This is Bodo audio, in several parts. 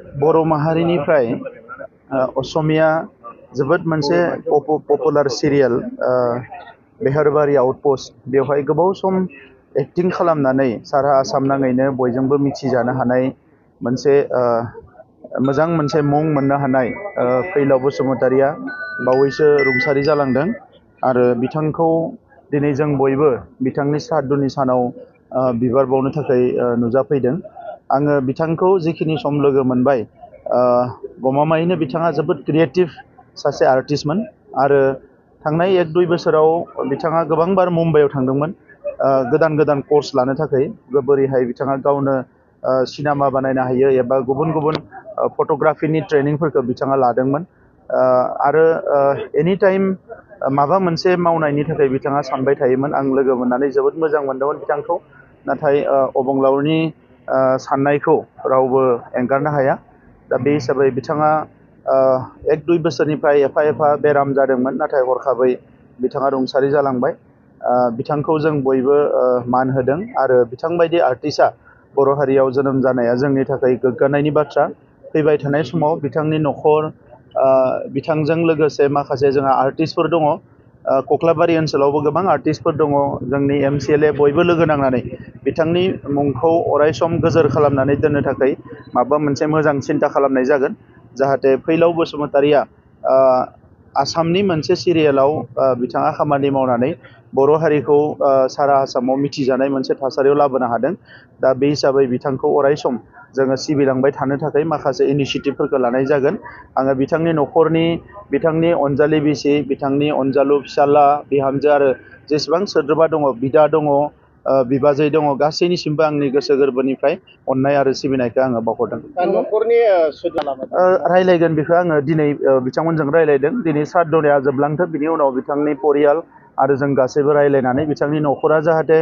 बर' माहारिनिफ्राय असमिया जोबोद मोनसे पपुलार सिरियाल बेहरबारि आउटपोस्ट बेवहाय गोबाव सम एक्टिं खालामनानै सारा आसाम नाङैनो बयजोंबो मिथिजानो हानाय मोनसे मोजां मोनसे मुं मोननो हानाय फैलाव बसुमतारिया बावैसो रुंसारि जालांदों आरो बिथांखौ दिनै जों बयबो बिथांनि सारादुनि सानाव बिबार बावनो थाखाय नुजाफैदों। आङो बिथांखौ जिखिनि सम लोगो मोनबाय गमामायैनो बिथाङा जोबोद क्रिएटिभ सासे आर्टिस्टमोन आरो थांनाय 1-2 बोसोराव बिथाङा गोबांबार मुम्बाइआव थांदोंमोन गोदान गोदान कर्स लानो थाखाय बोरैहाय बिथाङा गावनो सिनेमा बानायनो हायो एबा गुबुन गुबुन फट'ग्राफिनि ट्रेनिंफोरखौ बिथाङा लादोंमोन आरो एनि टाइम माबा मोनसे मावनायनि थाखाय बिथाङा सानबाय थायोमोन। आं लोगो मोननानै जोबोद मोजां मोनदोंमोन बिथांखौ। नाथाय अबंलावरिनि साननायखौ रावबो एंगारनो हाया। दा बे हिसाबै बिथाङा 1-2 बोसोरनिफ्राय एफा एफा बेराम जादोंमोन नाथाय हरखाबै बिथाङा रुंसारि जालांबाय। बिथांखौ जों बयबो मान होदों आरो बिथांबायदि आर्टिस्टआ बर' हारियाव जोनोम जानाया जोंनि थाखाय गोग्गानायनि बाथ्रा। फैबाय थानाय समाव बिथांनि न'खर बिथांजों लोगोसे माखासे जोंहा आर्टिस्टफोर दङ। कक्लाबारि ओनसोलावबो गोबां आर्टिस्टफोर दङ। जोंनि MCLA बयबो लोगो नांनानै बिथांनि मुंखौ अरायसम गोजोर खालामनानै दोननो थाखाय माबा मोनसे मोजां सिन्था खालामनाय जागोन जाहाथे फैलाव बसुमतारिया आसामनि मोनसे सिरियालाव बिथाङा खामानि मावनानै बर' हारिखौ सारा आसामाव मिथिजानाय मोनसे थासारियाव लाबोनो हादों। दा बे हिसाबै बिथांखौ अरायसम जोङो सिबिलांबाय थानो थाखाय माखासे इनिसियेटिभफोरखौ लानाय जागोन। आङो बिथांनि न'खरनि बिथांनि अनजालि बिसि बिथांनि अनजालु फिसाला बिहामजो आरो जेसेबां सोद्रोमा दङ बिदा दङ बिबाजै दङ गासैनिसिमबो आंनि गोसो गोरबोनिफ्राय अननाय आरो सिबिनायखौ आङो बावहरदों। न'खरनि रायलायगोन बेखौ आङो दिनै बिथांमोनजों रायलायदों। दिनै सारादुआ जोबलांथों बिनि उनाव बिथांनि परियाल आरो जों गासैबो रायलायनानै बिथांनि न'खरा जाहाथे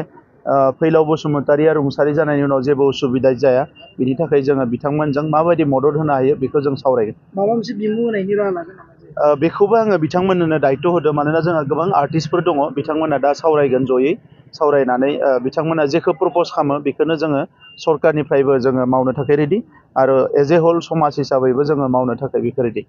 फैलाव बसुमतारिया रुंसारि जानायनि उनाव जेबो उसुबिदा जाया बिनि थाखाय जोङो बिथांमोनजों माबायदि मदद होनो हायो बेखौ जों सावरायगोन। माबा मोनसे बिमुं होनायनि राहा लागोन नामा? बेखौबो आङो बिथांमोननो दायित्व होदों मानोना जोंहा गोबां आर्टिस्टफोर दङ। बिथांमोना दा सावरायगोन जयै सावरायनानै बिथांमोना जेखौ प्रप'ज खालामो बेखौनो जोङो सरकारनिफ्रायबो जोङो मावनो थाखाय रेडि आरो एज ए हल समाज हिसाबैबो जोङो मावनो थाखाय बेखौ रेडि।